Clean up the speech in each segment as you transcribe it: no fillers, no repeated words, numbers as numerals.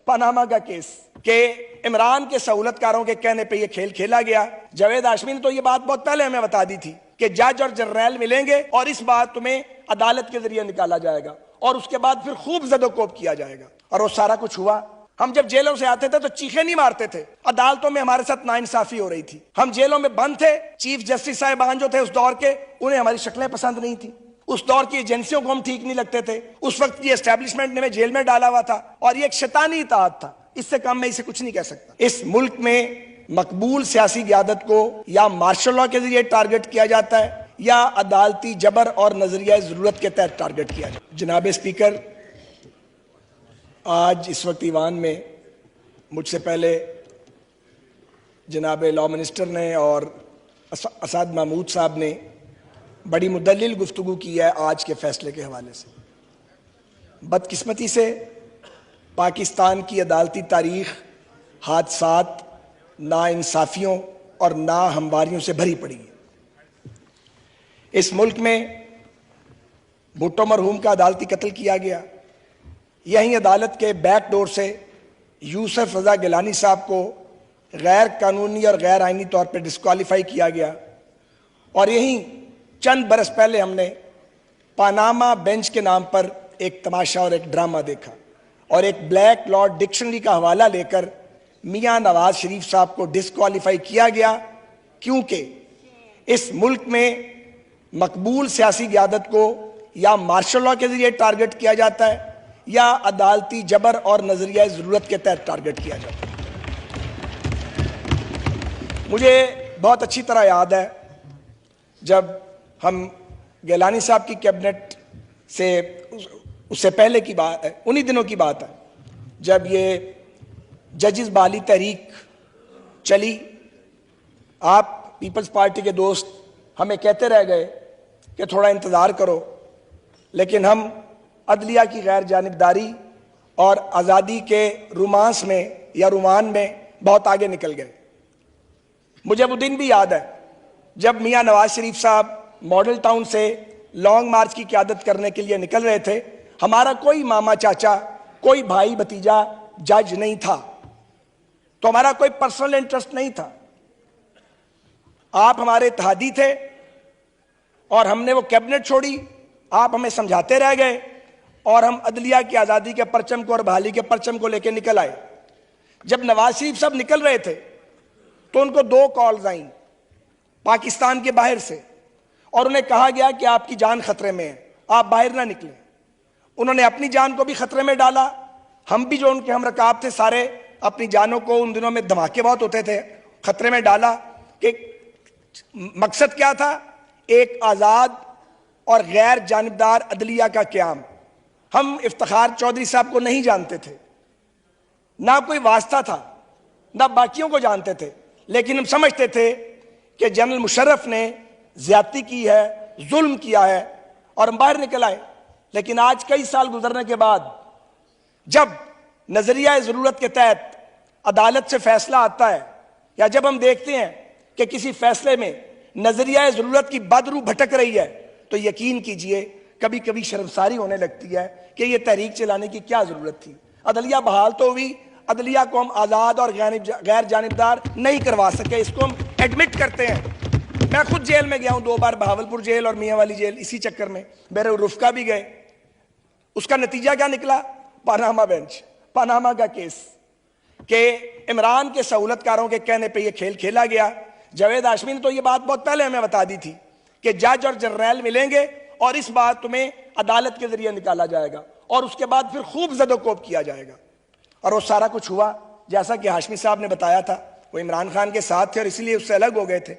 Panama का case के इमरान के सहूलतकारों के कहने पे ये खेल खेला गया। जावेद हाशमी ने तो ये बात बहुत पहले हमें बता दी थी कि जज और जनरल मिलेंगे और इस बात तुम्हें अदालत के जरिए निकाला जाएगा और उसके बाद फिर खूब जदोकोब किया जाएगा। और वो सारा कुछ हुआ। हम जब जेलों से आते थे तो चीखे नहीं मारते थे, अदालतों में हमारे साथ नाइंसाफी हो रही थी। हम जेलों में बंद थे, चीफ जस्टिस साहिबान जो थे उस दौर के, उन्हें हमारी शक्लें पसंद नहीं थी, उस दौर की एजेंसियों को हम ठीक नहीं लगते थे, उस वक्त की एस्टेब्लिशमेंट ने हमें जेल में डाला हुआ था और ये एक शैतानी इताअत था। इससे कम मैं इसे कुछ नहीं कह सकता। इस मुल्क में मकबूल सियासी क़यादत को या मार्शल लॉ के जरिए टारगेट किया जाता है या अदालती जबर और नजरिया जरूरत के तहत टारगेट किया जाता है। जनाब स्पीकर, आज इस वक्त ईवान में मुझसे पहले जनाब लॉ मिनिस्टर ने और असाद महमूद साहब ने बड़ी मुदल्लिल गुफ्तगू की है आज के फैसले के हवाले से। बदकिस्मती से पाकिस्तान की अदालती तारीख हादसात, नाइंसाफियों और नाहमवारियों से भरी पड़ी है। इस मुल्क में भुट्टो मरहूम का अदालती कत्ल किया गया, यहीं अदालत के बैकडोर से यूसुफ रजा गिलानी साहब को गैर कानूनी और गैर आइनी तौर पर डिस्क्वालीफाई किया गया और यहीं चंद बरस पहले हमने पनामा बेंच के नाम पर एक तमाशा और एक ड्रामा देखा और एक ब्लैक लॉ डिक्शनरी का हवाला लेकर मियां नवाज शरीफ साहब को डिस्क्वालीफाई किया गया, क्योंकि इस मुल्क में मकबूल सियासी क़यादत को या मार्शल लॉ के जरिए टारगेट किया जाता है या अदालती जबर और नजरिया जरूरत के तहत टारगेट किया जाता है। मुझे बहुत अच्छी तरह याद है जब हम गिलानी साहब की कैबिनेट से उससे पहले की बात है, उन्हीं दिनों की बात है जब ये जजिस बाली तहरीक चली। आप पीपल्स पार्टी के दोस्त हमें कहते रह गए कि थोड़ा इंतज़ार करो, लेकिन हम अदलिया की गैर जानिबदारी और आज़ादी के रोमांस में या रोमान में बहुत आगे निकल गए। मुझे वो दिन भी याद है जब मियां नवाज शरीफ साहब मॉडल टाउन से लॉन्ग मार्च की क़यादत करने के लिए निकल रहे थे। हमारा कोई मामा चाचा, कोई भाई भतीजा जज नहीं था, तो हमारा कोई पर्सनल इंटरेस्ट नहीं था। आप हमारे इत्तेहादी थे और हमने वो कैबिनेट छोड़ी, आप हमें समझाते रह गए और हम अदलिया की आज़ादी के परचम को और बहाली के परचम को लेकर निकल आए। जब नवाज शरीफ साहब निकल रहे थे तो उनको 2 कॉल्स आई पाकिस्तान के बाहर से और उन्हें कहा गया कि आपकी जान खतरे में है, आप बाहर ना निकलें। उन्होंने अपनी जान को भी खतरे में डाला, हम भी जो उनके हम रकाब थे सारे अपनी जानों को, उन दिनों में धमाके बहुत होते थे, खतरे में डाला। कि मकसद क्या था? एक आज़ाद और गैर जानिबदार अदलिया का क़याम। हम इफ्तिखार चौधरी साहब को नहीं जानते थे, ना कोई वास्ता था, ना बाकियों को जानते थे, लेकिन हम समझते थे कि जनरल मुशर्रफ ने ज्यादती की है, जुल्म किया है और हम बाहर निकल आए। लेकिन आज कई साल गुजरने के बाद जब नजरिया ज़रूरत के तहत अदालत से फैसला आता है या जब हम देखते हैं कि किसी फैसले में नजरिया ज़रूरत की बदरू भटक रही है, तो यकीन कीजिए कभी कभी शर्मसारी होने लगती है कि यह तहरीक चलाने की क्या ज़रूरत थी। अदलिया बहाल तो हुई, अदलिया को हम आज़ाद और गैर जानिबदार नहीं करवा सके, इसको हम एडमिट करते हैं। मैं खुद जेल में गया हूं 2 बार, बहावलपुर जेल और मियां वाली जेल, इसी चक्कर में मेरे रुफ़का भी गए। उसका नतीजा क्या निकला? पनामा बेंच, पनामा का केस के इमरान के सहूलतकारों के कहने पे ये खेल खेला गया। जावेद हाशमी ने तो ये बात बहुत पहले हमें बता दी थी कि जज और जनरल मिलेंगे और इस बात तुम्हें अदालत के जरिए निकाला जाएगा और उसके बाद फिर खूब जदोकोब किया जाएगा। और वो सारा कुछ हुआ जैसा कि हाशमी साहब ने बताया था। वो इमरान खान के साथ थे और इसलिए उससे अलग हो गए थे।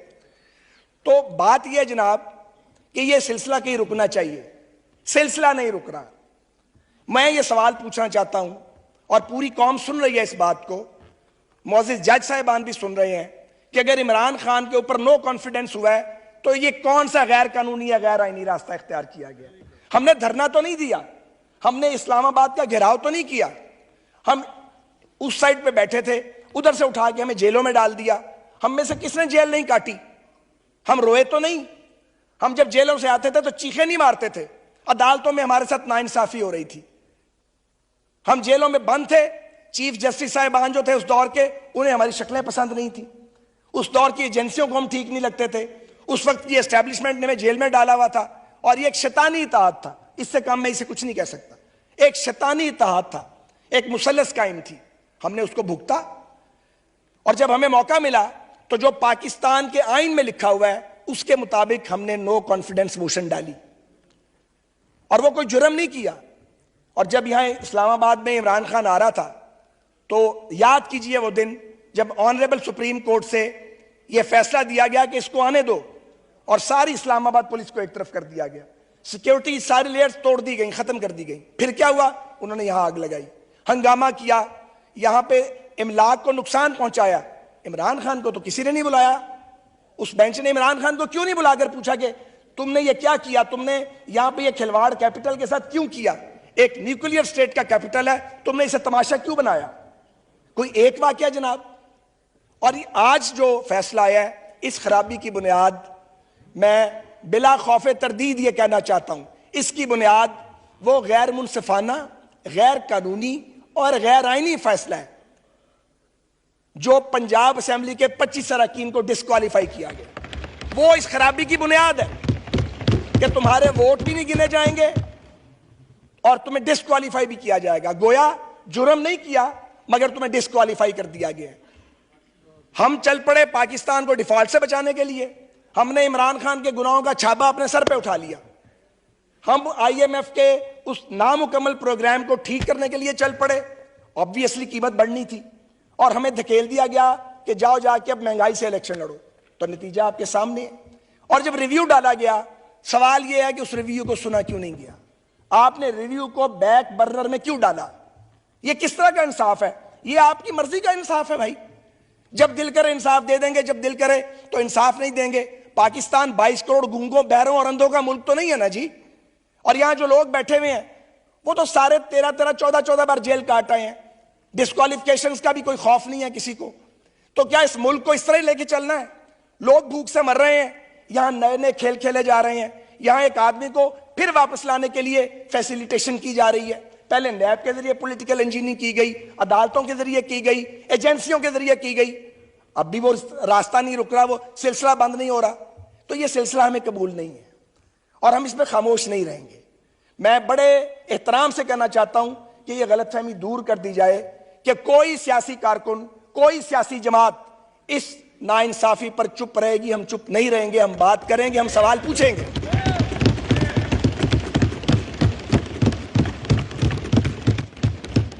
तो बात यह जनाब कि यह सिलसिला कहीं रुकना चाहिए, सिलसिला नहीं रुक रहा। मैं ये सवाल पूछना चाहता हूं और पूरी कौम सुन रही है इस बात को, मोअज़्ज़िज़ जज साहिबान भी सुन रहे हैं कि अगर इमरान खान के ऊपर नो कॉन्फिडेंस हुआ है तो ये कौन सा गैर कानूनी या गैर आईनी रास्ता इख्तियार किया गया? हमने धरना तो नहीं दिया, हमने इस्लामाबाद का घेराव तो नहीं किया, हम उस साइड पे बैठे थे, उधर से उठा के हमें जेलों में डाल दिया। हम में से किसने जेल नहीं काटी? हम रोए तो नहीं? हम जब जेलों से आते थे तो चीखे नहीं मारते थे, अदालतों में हमारे साथ नाइंसाफी हो रही थी। हम जेलों में बंद थे, चीफ जस्टिस साहिबान जो थे उस दौर के, उन्हें हमारी शक्लें पसंद नहीं थी। उस दौर की एजेंसियों को हम ठीक नहीं लगते थे। उस वक्त की एस्टेब्लिशमेंट ने हमें जेल में डाला हुआ था और ये एक शैतानी इत्तेहाद था। इससे कम मैं इसे कुछ नहीं कह सकता। एक शैतानी इत्तेहाद था, एक मुसल्लस कायम थी। हमने उसको भुगता और जब हमें मौका मिला तो जो पाकिस्तान के आइन में लिखा हुआ है उसके मुताबिक हमने नो कॉन्फिडेंस मोशन डाली और वो कोई जुर्म नहीं किया। और जब यहां इस्लामाबाद में इमरान खान आ रहा था तो याद कीजिए वो दिन जब ऑनरेबल सुप्रीम कोर्ट से ये फैसला दिया गया कि इसको आने दो और सारी इस्लामाबाद पुलिस को एक तरफ कर दिया गया। सिक्योरिटी सारी लेयर्स तोड़ दी गई, खत्म कर दी गई। फिर क्या हुआ? उन्होंने यहां आग लगाई, हंगामा किया, यहां पे इमलाक को नुकसान पहुंचाया। इमरान खान को तो किसी ने नहीं बुलाया। उस बेंच ने इमरान खान को क्यों नहीं बुलाकर पूछा कि तुमने ये क्या किया, तुमने यहां पे ये खिलवाड़ कैपिटल के साथ क्यों किया? एक न्यूक्लियर स्टेट का कैपिटल है, तुमने इसे तमाशा क्यों बनाया? कोई एक वाकया जनाब। और आज जो फैसला आया है, इस खराबी की बुनियाद मैं बिला खौफे तरदीद ये कहना चाहता हूं, इसकी बुनियाद वो गैर मुनसिफाना, गैर कानूनी और गैर आईनी फैसला है जो पंजाब असेंबली के 25 अरकान को डिस्क्वालीफाई किया गया। वो इस खराबी की बुनियाद है कि तुम्हारे वोट भी नहीं गिने जाएंगे और तुम्हें डिस्क्वालीफाई भी किया जाएगा। गोया जुर्म नहीं किया मगर तुम्हें डिस्क्वालीफाई कर दिया गया। हम चल पड़े पाकिस्तान को डिफॉल्ट से बचाने के लिए। हमने इमरान खान के गुनाहों का छापा अपने सर पे उठा लिया। हम आईएमएफ के उस नामुकम्मल प्रोग्राम को ठीक करने के लिए चल पड़े। ऑब्वियसली कीमत बढ़नी थी और हमें धकेल दिया गया कि जाओ जाके अब महंगाई से इलेक्शन लड़ो। तो नतीजा आपके सामने है। और जब रिव्यू डाला गया, सवाल यह है कि उस रिव्यू को सुना क्यों नहीं गया? आपने रिव्यू को बैक बर्नर में क्यों डाला? यह किस तरह का इंसाफ है? यह आपकी मर्जी का इंसाफ है भाई। जब दिल करे इंसाफ दे देंगे, जब दिल करे तो इंसाफ नहीं देंगे। पाकिस्तान 22 करोड़ गूंगों, बहरों और अंधों का मुल्क तो नहीं है ना जी। और यहां जो लोग बैठे हुए हैं वो तो सारे 13 14 बार जेल काट आए हैं। डिस्क्वालिफिकेशन का भी कोई खौफ नहीं है किसी को। तो क्या इस मुल्क को इस तरह लेके चलना है? लोग भूख से मर रहे हैं, यहां नए नए खेल खेले जा रहे हैं। यहां एक आदमी को फिर वापस लाने के लिए फैसिलिटेशन की जा रही है। पहले नैब के जरिए पॉलिटिकल इंजीनियरिंग की गई, अदालतों के जरिए की गई, एजेंसियों के जरिए की गई। अब भी वो रास्ता नहीं रुक रहा, वो सिलसिला बंद नहीं हो रहा। तो ये सिलसिला हमें कबूल नहीं है और हम इसमें खामोश नहीं रहेंगे। मैं बड़े एहतराम से कहना चाहता हूं कि यह गलतफहमी दूर कर दी जाए कि कोई सियासी कारकुन, कोई सियासी जमात इस नाइंसाफी पर चुप रहेगी। हम चुप नहीं रहेंगे, हम बात करेंगे, हम सवाल पूछेंगे।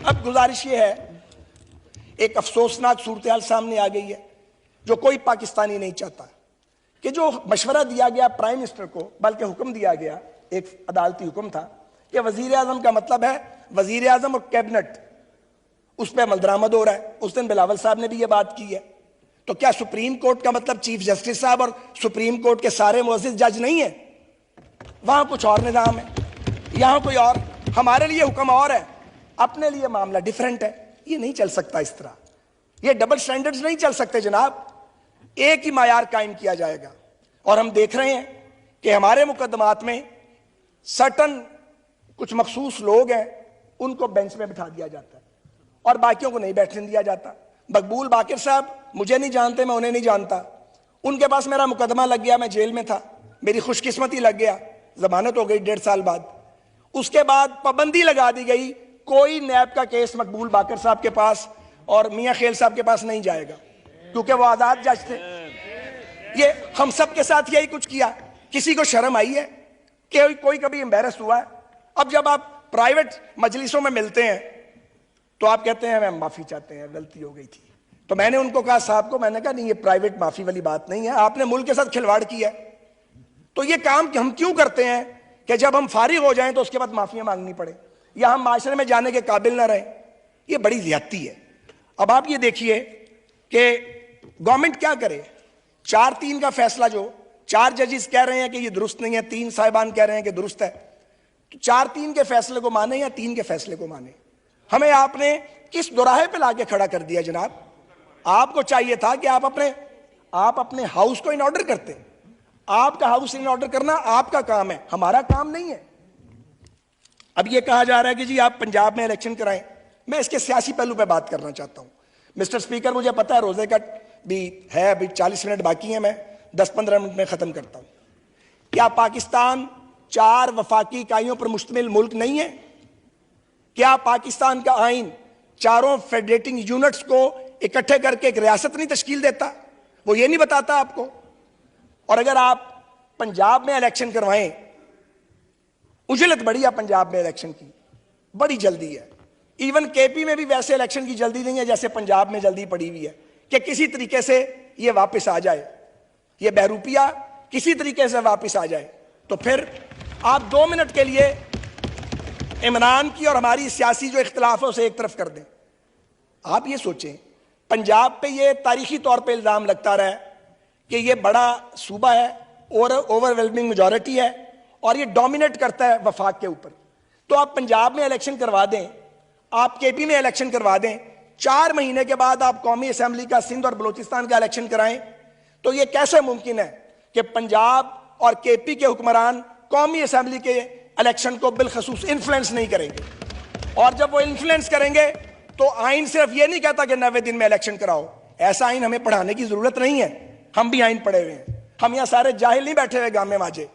अब गुजारिश यह है, एक अफसोसनाक सूरत हाल सामने आ गई है जो कोई पाकिस्तानी नहीं चाहता कि जो मशवरा दिया गया प्राइम मिनिस्टर को, बल्कि हुक्म दिया गया, एक अदालती हुक्म था कि वजीर आजम का मतलब है वजीर आजम और कैबिनेट, उस पर अमल दरामद हो रहा है। उस दिन बिलावल साहब ने भी ये बात की है। तो क्या सुप्रीम कोर्ट का मतलब चीफ जस्टिस साहब और सुप्रीम कोर्ट के सारे मुअज़्ज़िज़ जज नहीं है? वहां कुछ और निजाम है, यहां कोई और। हमारे लिए हुक्म और है, अपने लिए मामला डिफरेंट है। ये नहीं चल सकता इस तरह। ये डबल स्टैंडर्ड्स नहीं चल सकते जनाब। एक ही मायार कायम किया जाएगा। और हम देख रहे हैं कि हमारे मुकदमात में सर्टन कुछ मखसूस लोग हैं, उनको बेंच में बिठा दिया जाता है और बाकियों को नहीं बैठने दिया जाता। मकबूल बाकिर साहब मुझे नहीं जानते, मैं उन्हें नहीं जानता। उनके पास मेरा मुकदमा लग गया, मैं जेल में था, मेरी खुशकिस्मती लग गया, जमानत हो गई 1.5 साल बाद। उसके बाद पाबंदी लगा दी गई, कोई नैब का केस मकबूल बाकर साहब के पास और मियां खेल साहब के पास नहीं जाएगा क्योंकि वो आजाद जज थे। ये हम सब के साथ यही कुछ किया। किसी को शर्म आई है कि कोई कभी एम्बैरस हुआ है? अब जब आप प्राइवेट मजलिसों में मिलते हैं तो आप कहते हैं हम माफी चाहते हैं, गलती हो गई थी। तो मैंने उनको कहा, साहब को मैंने कहा, नहीं ये प्राइवेट माफी वाली बात नहीं है, आपने मुल्क के साथ खिलवाड़ किया है। तो ये काम हम क्यों करते हैं कि जब हम फारिग हो जाएं तो उसके बाद माफियां मांगनी पड़े या हम माशरे में जाने के काबिल ना रहे? ये बड़ी ज्यादती है। अब आप ये देखिए कि गवर्नमेंट क्या करे। 4-3 का फैसला जो 4 जजेस कह रहे हैं कि ये दुरुस्त नहीं है, 3 साहिबान कह रहे हैं कि दुरुस्त है, तो 4-3 के फैसले को माने या 3 के फैसले को माने? हमें आपने किस दोराहे पे लाके खड़ा कर दिया जनाब? आपको चाहिए था कि आप अपने हाउस को इन ऑर्डर करते। आपका हाउस इन ऑर्डर करना आपका काम है, हमारा काम नहीं है। अब यह कहा जा रहा है कि जी आप पंजाब में इलेक्शन कराएं। मैं इसके सियासी पहलू पे बात करना चाहता हूं। मिस्टर स्पीकर, मुझे पता है रोजे का भी है, अभी 40 मिनट बाकी है, मैं 10-15 मिनट में खत्म करता हूं। क्या पाकिस्तान 4 वफाकी इकाइयों पर मुश्तमिल मुल्क नहीं है? क्या पाकिस्तान का आइन चारों फेडरेटिंग यूनिट्स को इकट्ठे करके एक रियासत नहीं तश्कील देता? वो ये नहीं बताता आपको? और अगर आप पंजाब में इलेक्शन करवाएं, उजलत बड़ी है पंजाब में इलेक्शन की, बड़ी जल्दी है। इवन केपी में भी वैसे इलेक्शन की जल्दी नहीं है जैसे पंजाब में जल्दी पड़ी हुई है कि किसी तरीके से ये वापस आ जाए, ये बहरूपिया किसी तरीके से वापस आ जाए। तो फिर आप 2 मिनट के लिए इमरान की और हमारी सियासी जो इख्तिलाफ है उसे एक तरफ कर दें। आप ये सोचें, पंजाब पे ये तारीखी तौर पे इल्जाम लगता रहा है कि ये बड़ा सूबा है और ओवरवेलमिंग मेजॉरिटी है और ये डोमिनेट करता है वफाक के ऊपर। तो आप पंजाब में इलेक्शन करवा दें, आप केपी में इलेक्शन करवा दें, 4 महीने के बाद आप कौमी असेंबली का सिंध और बलोचिस्तान का इलेक्शन कराएं, तो ये कैसे मुमकिन है कि पंजाब और केपी के हुक्मरान कौमी असेंबली के इलेक्शन को बिलखसूस इन्फ्लुएंस नहीं करेंगे? और जब वो इन्फ्लुएंस करेंगे तो आइन सिर्फ ये नहीं कहता कि 90 दिन में इलेक्शन कराओ। ऐसा आइन हमें पढ़ाने की जरूरत नहीं है, हम भी आइन पढ़े हुए हैं। हम यहां सारे जाहिल नहीं बैठे हुए गामे माजे,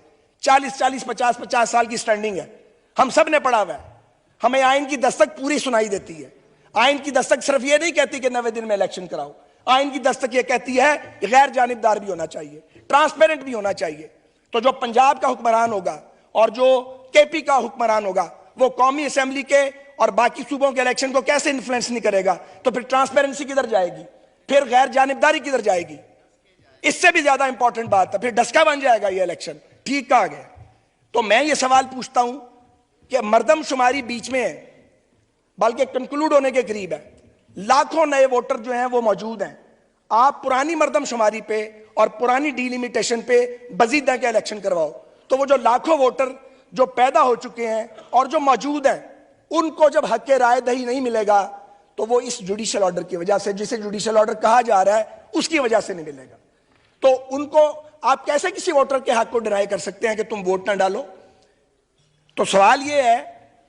40-40, 50-50 साल की स्टैंडिंग है, हम सब ने पढ़ा हुआ है। हमें आइन की दस्तक पूरी सुनाई देती है। आइन की दस्तक सिर्फ ये नहीं कहती कि 90 दिन में इलेक्शन कराओ, आइन की दस्तक ये कहती है कि गैर जानिबदार भी होना चाहिए, ट्रांसपेरेंट भी होना चाहिए। तो जो पंजाब का हुक्मरान होगा और जो केपी का हुक्मरान होगा वो कौमी असेंबली के और बाकी सूबों के इलेक्शन को कैसे इन्फ्लुएंस नहीं करेगा? तो फिर ट्रांसपेरेंसी किधर जाएगी, फिर गैर जानिबदारी किधर जाएगी? इससे भी ज्यादा इंपॉर्टेंट बात है, फिर डस्का बन जाएगा ये इलेक्शन। ठीक कहा गया। तो मैं ये सवाल पूछता हूं कि मर्दमशुमारी बीच में है, बल्कि कंक्लूड होने के करीब है, लाखों नए वोटर जो हैं वो मौजूद हैं। आप पुरानी मर्दमशुमारी पे और पुरानी डिलिमिटेशन पे बजीदा के इलेक्शन करवाओ, तो वो जो लाखों वोटर जो पैदा हो चुके हैं और जो मौजूद हैं, उनको जब हक के राय दही नहीं मिलेगा तो वो इस जुडिशियल ऑर्डर की वजह से, जिसे जुडिशियल ऑर्डर कहा जा रहा है, उसकी वजह से नहीं मिलेगा। तो उनको आप कैसे किसी वोटर के हक को डिनाई कर सकते हैं कि तुम वोट ना डालो? तो सवाल यह है,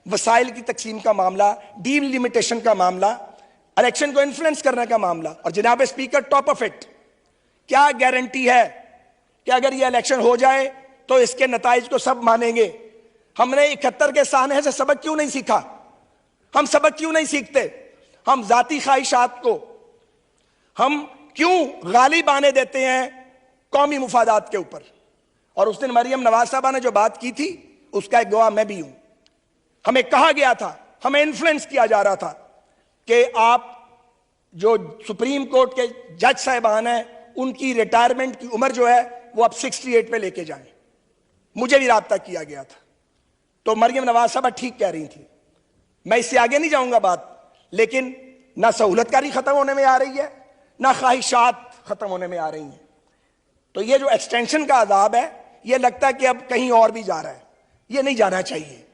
वसाइल की तकसीम का मामला, डिलिमिटेशन का मामला, इलेक्शन को इन्फ्लुएंस करने का मामला, और जनाब स्पीकर टॉप ऑफ इट, क्या गारंटी है कि अगर यह इलेक्शन हो जाए तो इसके नताइज को सब मानेंगे? हमने 71 के सानहे से सबक क्यों नहीं सीखा? हम सबक क्यों नहीं सीखते? हम जाती ख्वाहिशात को हम क्यों गालिब आने देते हैं कौमी मुफादात के ऊपर? और उस दिन मरियम नवाज साहबा ने जो बात की थी उसका एक गवाह मैं भी हूं। हमें कहा गया था, हमें इन्फ्लुएंस किया जा रहा था कि आप जो सुप्रीम कोर्ट के जज साहिबान हैं उनकी रिटायरमेंट की उम्र जो है वो अब 68 पे लेके जाएं। मुझे भी राब्ता किया गया था। तो मरियम नवाज साहबा ठीक कह रही थी। मैं इससे आगे नहीं जाऊंगा बात, लेकिन ना सहूलतकारी खत्म होने में आ रही है, ना ख्वाहिशात खत्म होने में आ रही हैं। तो ये जो एक्सटेंशन का अजाब है, ये लगता है कि अब कहीं और भी जा रहा है। ये नहीं जाना चाहिए।